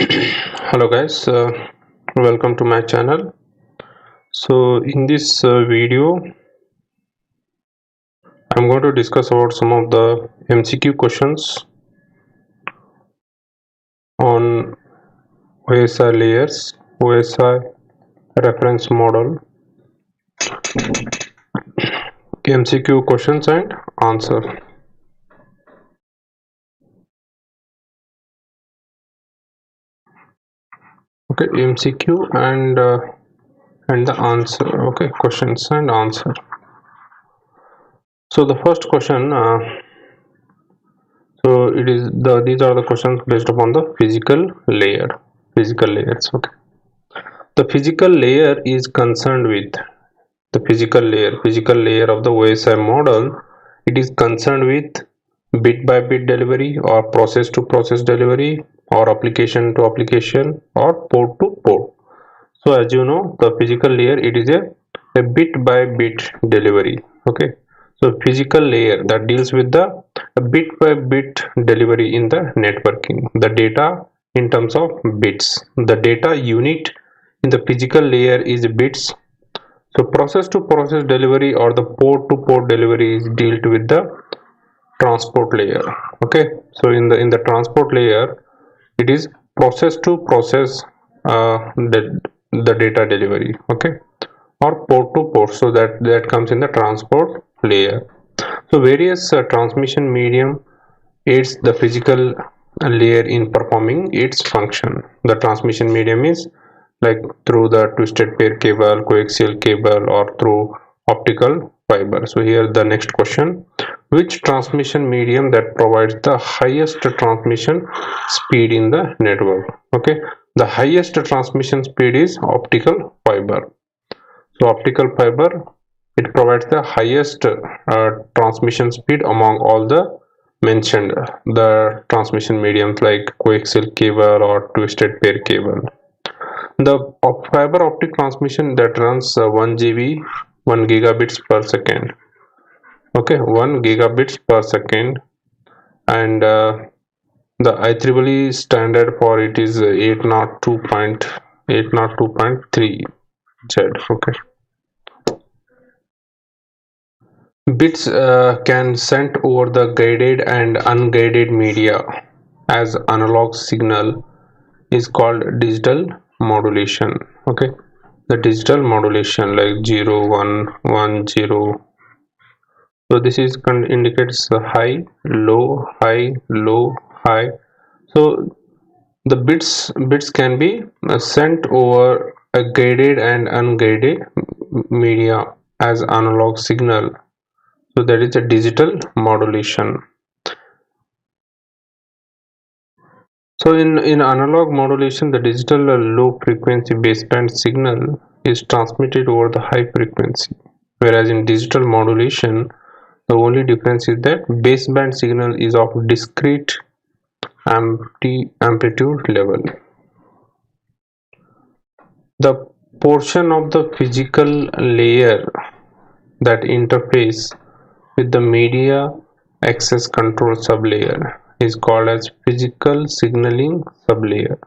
Hello guys, welcome to my channel. So in this video I'm going to discuss about some of the MCQ questions on OSI layers, OSI reference model, MCQ questions and answer. Okay, MCQ and the answer. Okay, questions and answer. So the first question, so it is these are the questions based upon the physical layers. Okay, the physical layer is concerned with the physical layer of the OSI model. It is concerned with bit by bit delivery or process to process delivery or application to application or port to port. So as you know, the physical layer, it is a bit by bit delivery. Okay, so physical layer that deals with the bit by bit delivery in the networking, the data in terms of bits. The data unit in the physical layer is bits. So process to process delivery or the port to port delivery is dealt with the transport layer. Okay, so in the transport layer, it is process to process the data delivery. Okay, or port to port, so that comes in the transport layer. So various transmission medium aids the physical layer in performing its function. The transmission medium is like through the twisted pair cable, coaxial cable, or through optical fiber. So here the next question: which transmission medium that provides the highest transmission speed in the network? Okay, the highest transmission speed is optical fiber. So optical fiber, it provides the highest transmission speed among all the mentioned the transmission mediums like coaxial cable or twisted pair cable. The fiber optic transmission that runs 1 GB, 1 gigabits per second. Okay, 1 gigabits per second, and the IEEE standard for it is 802.3 Z. Okay, bits can sent over the guided and unguided media as analog signal is called digital modulation. Okay, the digital modulation like 0 1 1 0. So this is indicates the high low high low high. So the bits can be sent over a guided and unguided media as analog signal. So that is a digital modulation. So in analog modulation, the digital low frequency baseband signal is transmitted over the high frequency, whereas in digital modulation, the only difference is that baseband signal is of discrete amplitude level. The portion of the physical layer that interface with the media access control sublayer is called as physical signaling sublayer.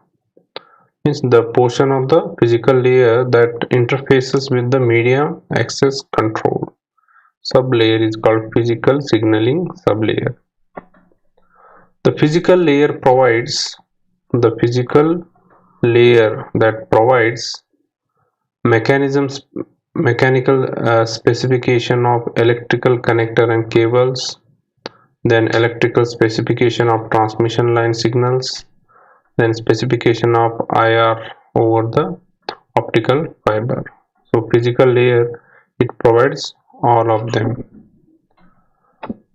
Means the portion of the physical layer that interfaces with the media access control sublayer is called physical signaling sublayer. The physical layer provides the physical layer that provides mechanisms mechanical specification of electrical connector and cables, then electrical specification of transmission line signals, then specification of IR over the optical fiber. So physical layer, it provides all of them.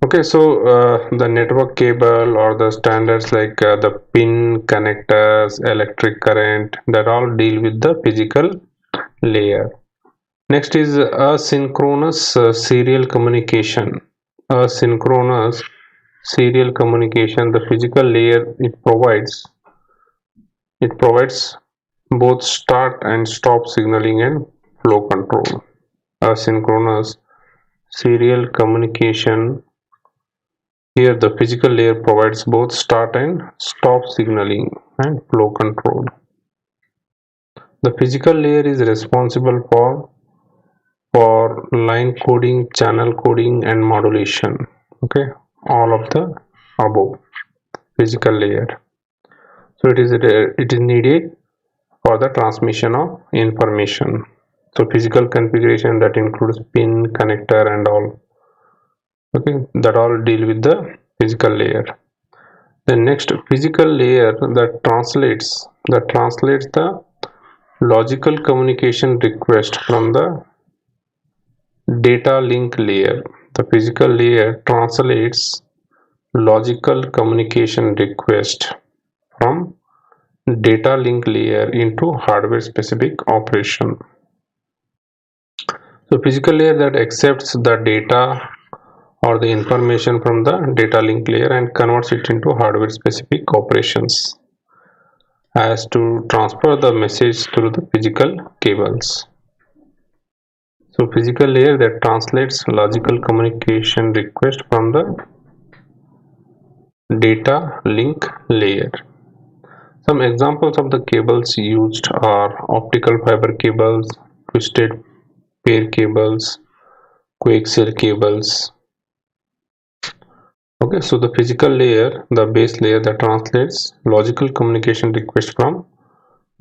Okay, so the network cable or the standards like the pin connectors, electric current, that all deal with the physical layer. Next is asynchronous serial communication. Asynchronous serial communication, the physical layer, it provides both start and stop signaling and flow control. Asynchronous serial communication, here the physical layer provides both start and stop signaling and flow control. The physical layer is responsible for line coding, channel coding, and modulation. Okay, all of the above physical layer. So it is needed for the transmission of information. So physical configuration that includes pin, connector, and all. Okay, that all deal with the physical layer. The next physical layer that translates the logical communication request from the data link layer. The physical layer translates logical communication request from data link layer into hardware specific operation. So physical layer that accepts the data or the information from the data link layer and converts it into hardware specific operations as to transfer the message through the physical cables. So physical layer that translates logical communication request from the data link layer. Some examples of the cables used are optical fiber cables, twisted pair cables, coaxial cables. Okay, so the physical layer, the base layer that translates logical communication request from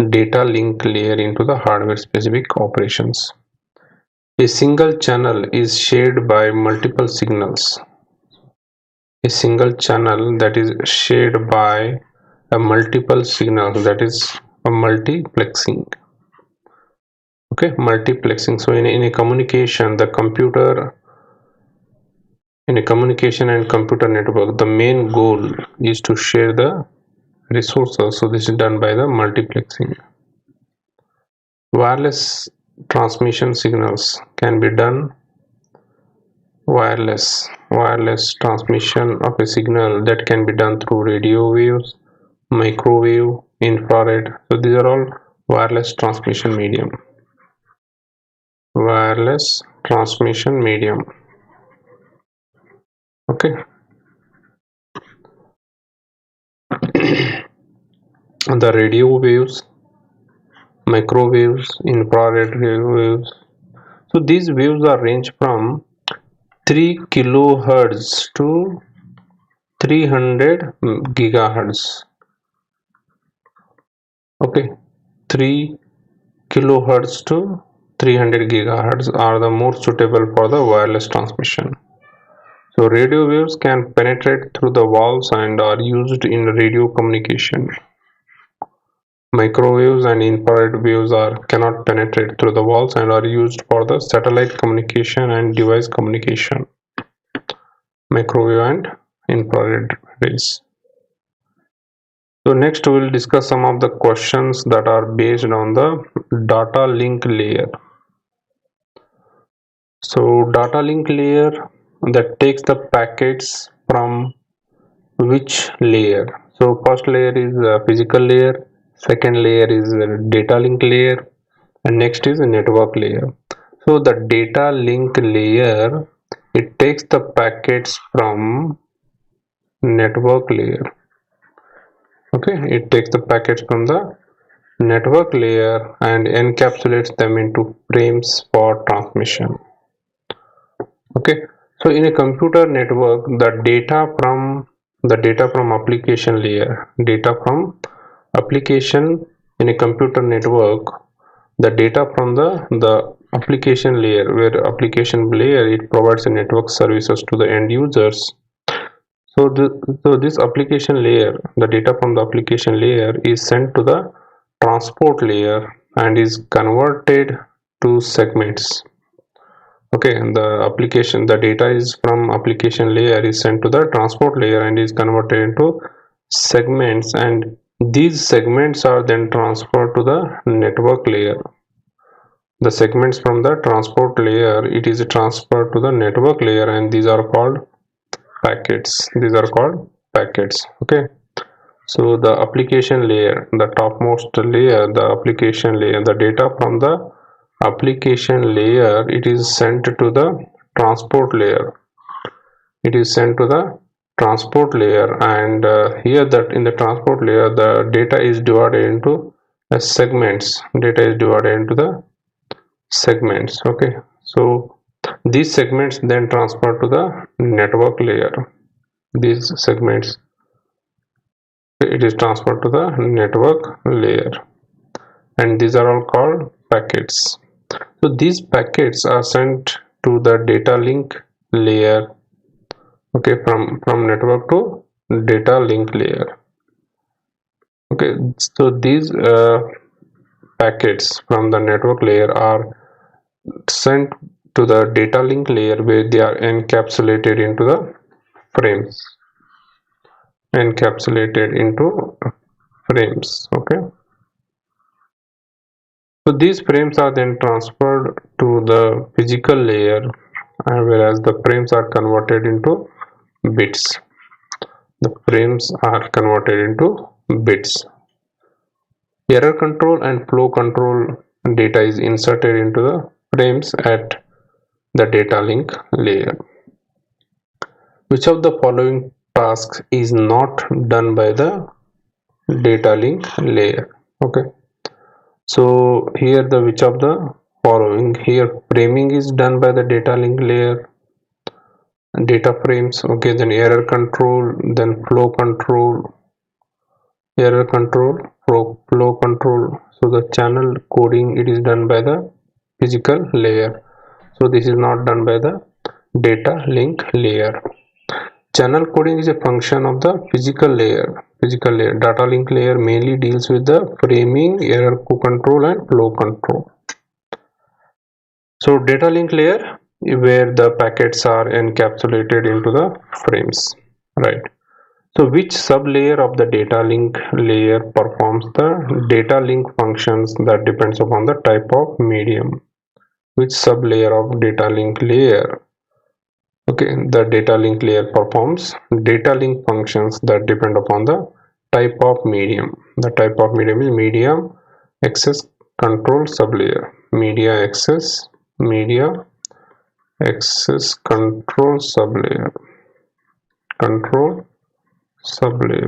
data link layer into the hardware specific operations. A single channel is shared by multiple signals. A single channel that is shared by a multiple signals, that is a multiplexing. Okay, multiplexing. So in a communication, in a communication and computer network, the main goal is to share the resources. So this is done by the multiplexing. Wireless transmission signals can be done. Wireless transmission of a signal that can be done through radio waves, microwave, infrared. So these are all wireless transmission medium. Wireless transmission medium. Okay. The radio waves, microwaves, infrared waves. So these waves are range from 3 kilohertz to 300 gigahertz. Okay, 3 kilohertz to 300 gigahertz are the more suitable for the wireless transmission. So radio waves can penetrate through the walls and are used in radio communication. Microwaves and infrared waves cannot penetrate through the walls and are used for the satellite communication and device communication. Microwave and infrared rays. So next we will discuss some of the questions that are based on the data link layer. So data link layer that takes the packets from which layer? So first layer is physical layer, second layer is data link layer, and next is network layer. So the data link layer, it takes the packets from network layer. Okay, it takes the packets from the network layer and encapsulates them into frames for transmission. Okay, so in a computer network, the data from application layer, in a computer network, the data from the application layer, where application layer it provides a network services to the end users. So this application layer, the data from the application layer is sent to the transport layer and is converted to segments. Okay, and the data is from application layer is sent to the transport layer and is converted into segments, and these segments are then transferred to the network layer. The segments from the transport layer, it is transferred to the network layer, and these are called packets. Okay, so the application layer, the topmost layer, the application layer, the data from the application layer, it is sent to the transport layer. It is sent to the transport layer, and here that in the transport layer the data is divided into segments. Data is divided into the segments. Okay, so these segments then transfer to the network layer. These segments, it is transferred to the network layer, and these are all called packets. So these packets are sent to the data link layer. Okay, from network to data link layer. Okay, so these packets from the network layer are sent to the data link layer, where they are encapsulated into the frames. Okay, so these frames are then transferred to the physical layer, whereas the frames are converted into bits. The frames are converted into bits. Error control and flow control data is inserted into the frames at the data link layer. Which of the following tasks is not done by the data link layer? Okay, so here the which of the following, here framing is done by the data link layer, data frames. Okay, then error control, then flow control, flow control. So the channel coding, it is done by the physical layer, so this is not done by the data link layer. Channel coding is a function of the physical layer. Data link layer mainly deals with the framing, error control and flow control. So data link layer, where the packets are encapsulated into the frames, right? So which sublayer of the data link layer performs the data link functions that depends upon the type of medium? Which sublayer of data link layer? Okay, the data link layer performs data link functions that depend upon the type of medium. The type of medium is medium access control sublayer. Media access control sublayer.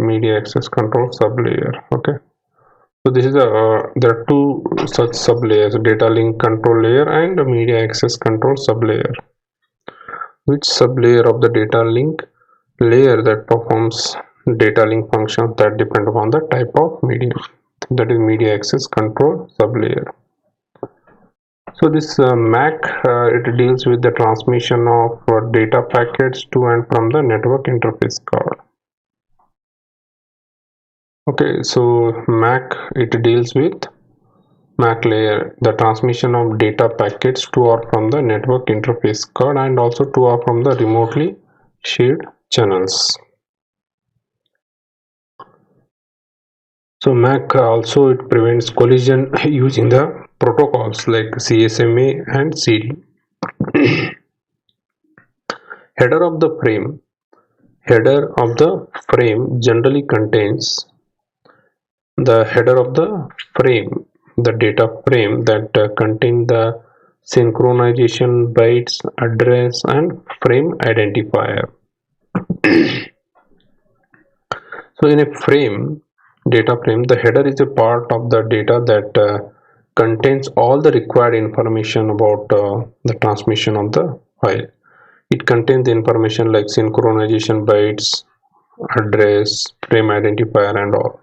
Media access control sublayer. Okay, so this is there are two such sublayers: data link control layer and media access control sublayer. Which sublayer of the data link layer that performs data link functions that depend upon the type of medium? That is media access control sublayer. So this MAC, it deals with the transmission of data packets to and from the network interface card. Okay, so MAC, it deals with MAC layer, the transmission of data packets to or from the network interface card, and also to or from the remotely shared channels. So MAC also, it prevents collision using the protocols like CSMA and CD. Header of the frame. Header of the frame generally contains the header of the frame, the data frame that contain the synchronization bytes, address and frame identifier. So in a data frame, the header is a part of the data that contains all the required information about the transmission of the file. It contains the information like synchronization bytes, address, frame identifier and all.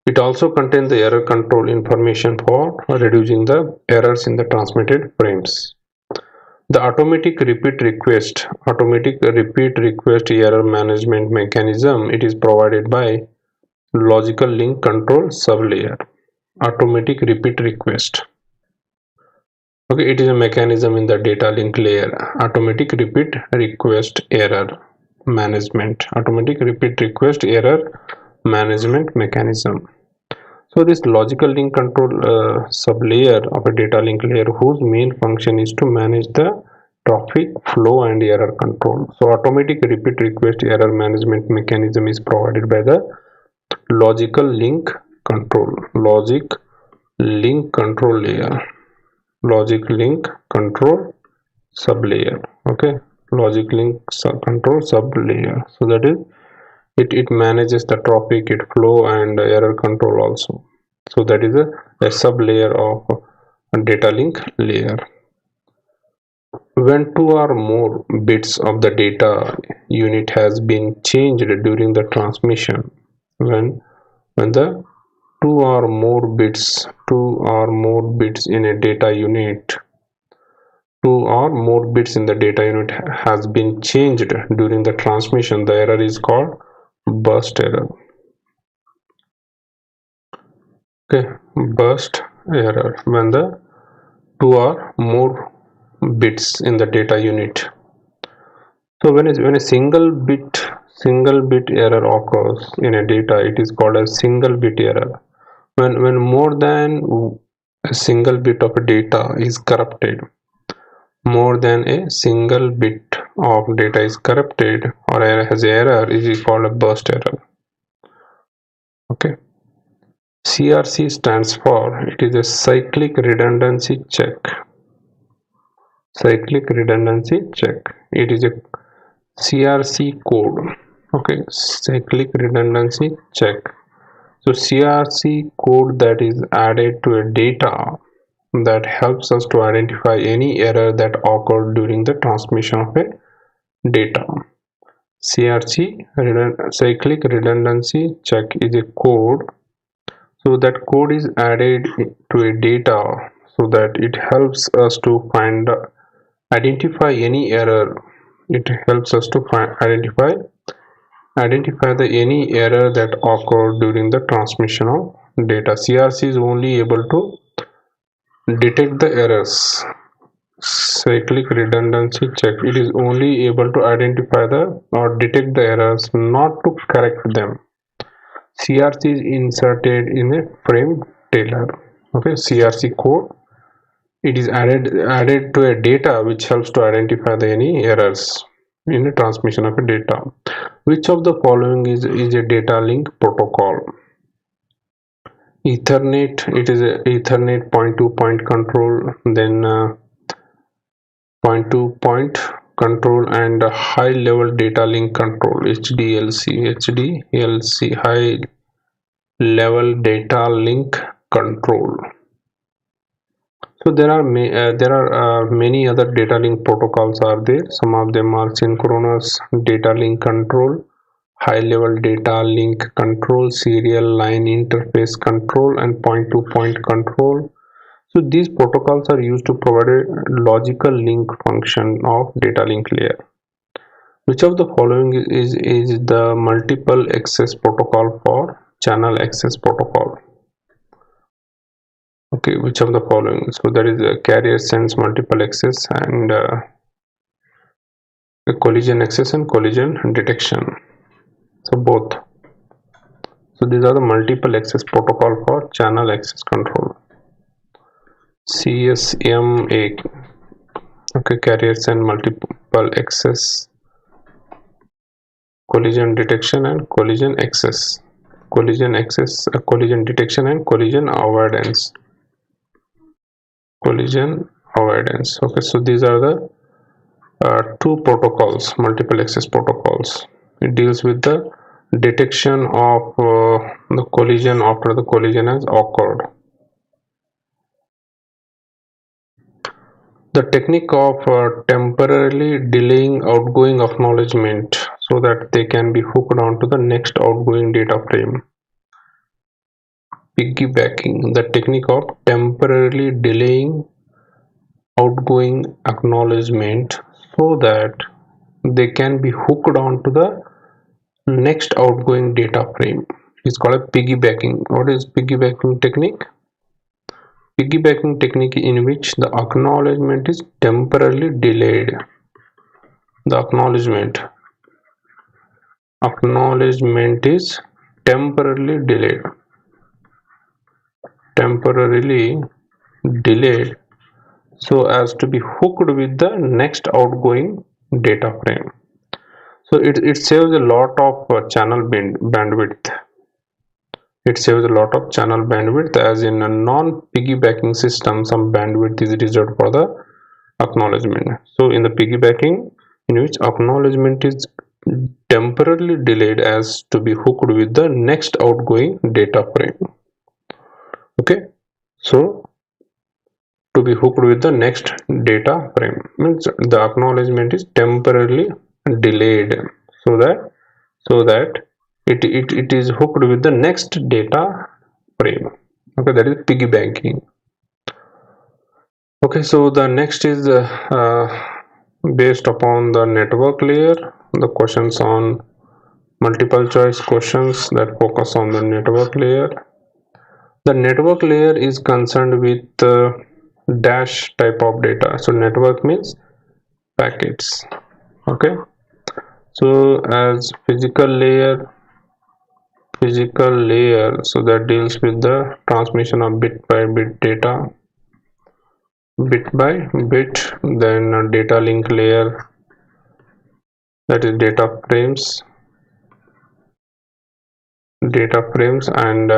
It also contains the error control information for reducing the errors in the transmitted frames. The automatic repeat request error management mechanism, it is provided by logical link control sublayer. Automatic repeat request. Okay, it is a mechanism in the data link layer. Automatic repeat request error management. Automatic repeat request error management mechanism. So this logical link control sublayer of a data link layer, whose main function is to manage the traffic flow and error control. So automatic repeat request error management mechanism is provided by the logical link control layer, logic link control sublayer. Okay, logic link control sub layer. So that is it manages the traffic, it flow and error control also. So that is a sub layer of a data link layer. When two or more bits of the data unit has been changed during the transmission, when the two or more bits in a data unit, two or more bits in the data unit has been changed during the transmission, the error is called burst error. Okay, burst error when the two or more bits in the data unit. So when a single bit error occurs in a data, it is called a single bit error. When more than a single bit of data is corrupted, more than a single bit of data is corrupted or has error, it is called a burst error. Okay. CRC stands for, it is a cyclic redundancy check. Cyclic redundancy check. It is a CRC code. Okay, cyclic redundancy check. So CRC code that is added to a data that helps us to identify any error that occurred during the transmission of a data. CRC cyclic redundancy check is a code. So that code is added to a data so that it helps us to identify any error. It helps us to identify the any error that occurred during the transmission of data. CRC is only able to detect the errors. Cyclic redundancy check, it is only able to identify the or detect the errors, not to correct them. CRC is inserted in a frame tailor. Okay, CRC code, it is added to a data which helps to identify the any errors in the transmission of a data. Which of the following is a data link protocol? Ethernet, it is a Ethernet point to point control, then point to point control and high level data link control, HDLC, high level data link control. So there are many other data link protocols are there. Some of them are synchronous data link control, high level data link control, serial line interface control, and point to point control. So these protocols are used to provide a logical link function of data link layer. Which of the following is the multiple access protocol for channel access protocol? Okay, which of the following? So there is a carrier sense multiple access and a collision access and collision detection. So both. So these are the multiple access protocol for channel access control. CSMA. Okay, carrier sense multiple access, collision detection and collision access. Collision access, collision detection and collision avoidance. Collision avoidance. Okay, so these are the two protocols, multiple access protocols. It deals with the detection of the collision after the collision has occurred. The technique of temporarily delaying outgoing acknowledgement so that they can be hooked onto the next outgoing data frame. Piggybacking, the technique of temporarily delaying outgoing acknowledgement so that they can be hooked onto the next outgoing data frame. It's called a piggybacking. What is piggybacking technique? Piggybacking technique in which the acknowledgement is temporarily delayed. The acknowledgement is temporarily delayed so as to be hooked with the next outgoing data frame. So it saves a lot of channel bandwidth. It saves a lot of channel bandwidth, as in a non-piggybacking system some bandwidth is reserved for the acknowledgement. So in the piggybacking in which acknowledgement is temporarily delayed as to be hooked with the next outgoing data frame. Okay, so to be hooked with the next data frame means the acknowledgement is temporarily delayed so that it is hooked with the next data frame. Okay, that is piggy banking. Okay, so the next is based upon the network layer, the questions on multiple choice questions that focus on the network layer. The network layer is concerned with dash type of data. So network means packets. Okay, so as physical layer, so that deals with the transmission of bit by bit data, bit by bit. Then a data link layer, that is data frames, and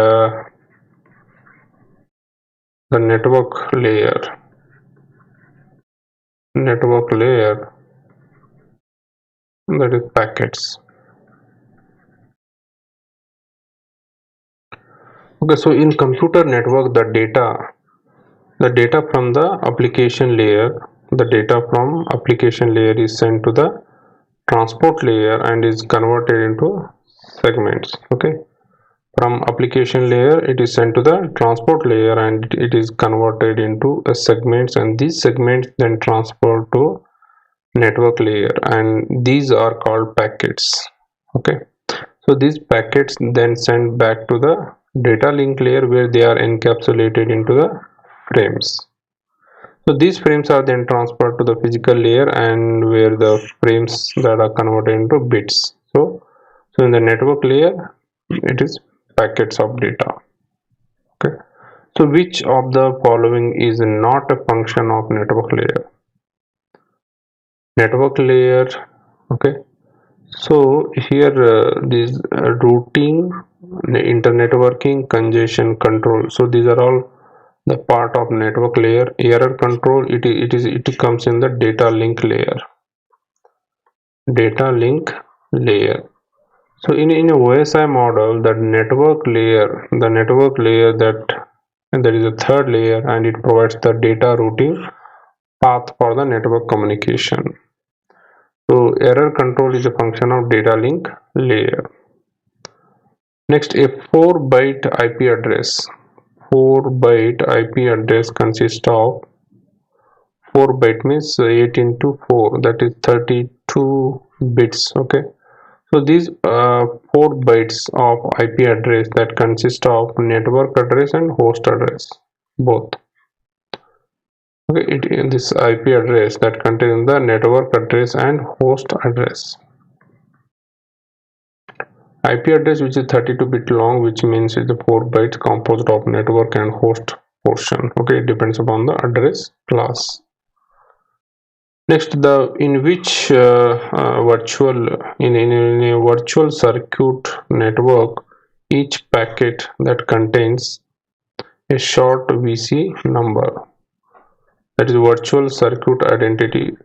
the network layer, that is packets. Okay, so in computer network, the data from the application layer is sent to the transport layer and is converted into segments. Okay, from application layer it is sent to the transport layer and it is converted into segments, and these segments then transfer to network layer, and these are called packets. Okay, so these packets then sent back to the data link layer where they are encapsulated into the frames. So these frames are then transferred to the physical layer, and where the frames that are converted into bits. So in the network layer it is packets of data. Okay, so which of the following is not a function of network layer? Okay, so here this routing, the internetworking, congestion control, so these are all the part of network layer. Error control, it comes in the data link layer. So in a OSI model, the network layer that is a third layer, and it provides the data routing path for the network communication. So error control is a function of data link layer. Next, a 4-byte IP address. 4-byte IP address consists of 4-byte means 8 into 4, that is 32 bits. Okay, so these 4 bytes of IP address that consist of network address and host address both. Okay, this IP address that contains the network address and host address. IP address which is 32-bit long, which means it's the 4 bytes composed of network and host portion. Okay, it depends upon the address class. Next, in a virtual circuit network, each packet that contains a short VC number, that is virtual circuit identifier.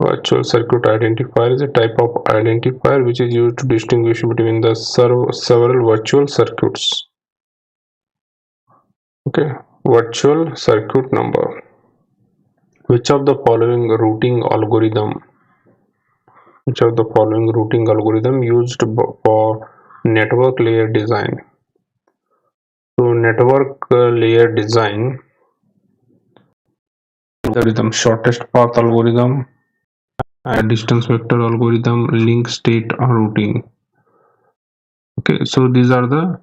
Virtual circuit identifier is a type of identifier which is used to distinguish between the several virtual circuits. Okay, virtual circuit number. Which of the following routing algorithm used for network layer design? So network layer design algorithm: shortest path algorithm, distance vector algorithm, link state routing. Okay, so these are the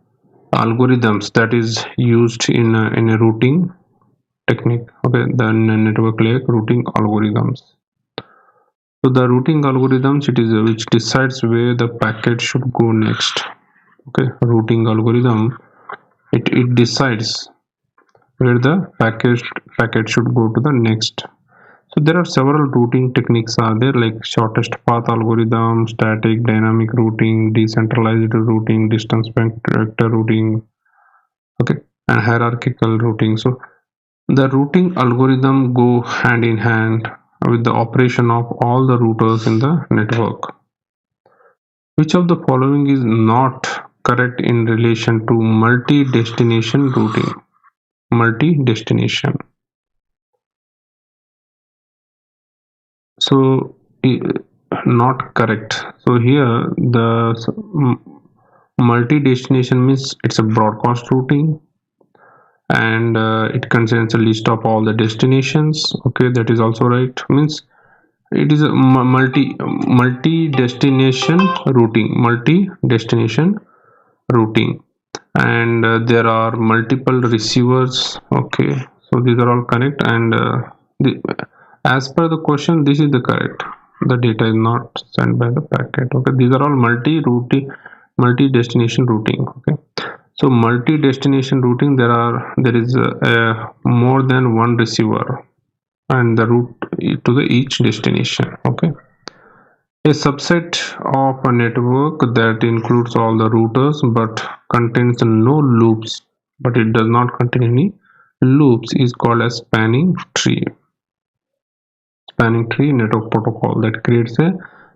algorithms that is used in a routing technique. Okay, the network layer routing algorithms. So the routing algorithms, it is which decides where the packet should go next. Okay, routing algorithm, it decides where the packet should go to the next. So there are several routing techniques are there, like shortest path algorithm, static dynamic routing, decentralized routing, distance vector routing, okay, and hierarchical routing. So The routing algorithm go hand in hand with the operation of all the routers in the network. Which of the following is not correct in relation to multi-destination routing? Multi-destination. So not correct. So here the multi-destination means it's a broadcast routing, and it contains a list of all the destinations. Okay, that is also right. Means it is a multi-destination routing, and there are multiple receivers. Okay, so these are all correct, and as per the question, this is the correct. The data is not sent by the packet. Okay, these are all multi-destination routing. Okay, so multi-destination routing, there is more than one receiver and the route to the each destination. Okay, a subset of a network that includes all the routers but contains no loops, but it does not contain any loops, is called a spanning tree network protocol that creates a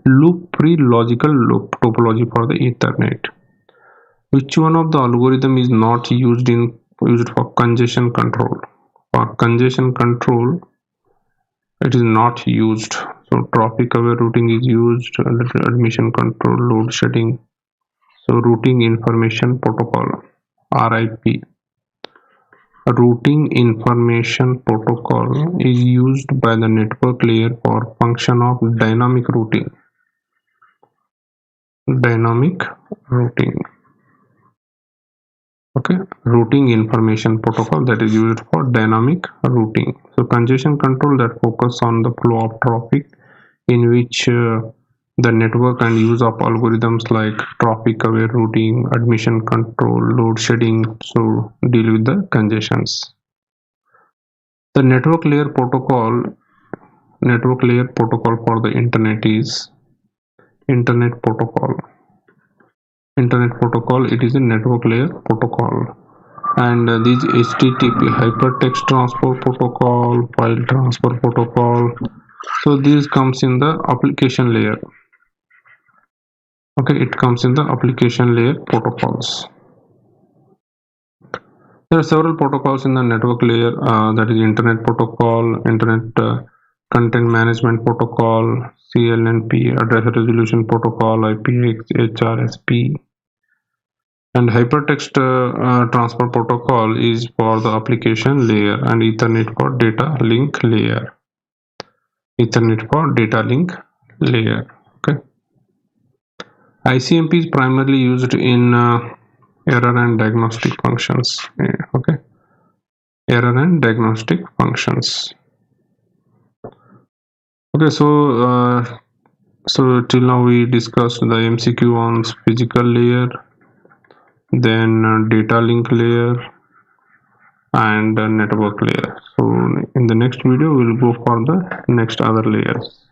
loop-free logical loop topology for the Ethernet. Which one of the algorithm is not used for congestion control? For congestion control, it is not used. So traffic aware routing is used, admission control, load shedding. So routing information protocol, RIP. Routing information protocol is used by the network layer for function of dynamic routing. Dynamic routing. Okay, routing information protocol that is used for dynamic routing. So congestion control that focus on the flow of traffic, in which the network and use of algorithms like traffic aware routing, admission control, load shedding, so deal with the congestions. The network layer protocol for the internet is internet protocol. It is a network layer protocol, and these HTTP hypertext transfer protocol, file transfer protocol, so this comes in the application layer. Okay, it comes in the application layer protocols. There are several protocols in the network layer, that is internet protocol, internet content management protocol, CLNP, address resolution protocol, IPX, HRSP, and hypertext transfer protocol is for the application layer, and Ethernet for data link layer. Okay, ICMP is primarily used in error and diagnostic functions. Okay, error and diagnostic functions. Okay, so till now we discussed the MCQ on physical layer, then data link layer, and network layer. So in the next video we'll go for the next other layers.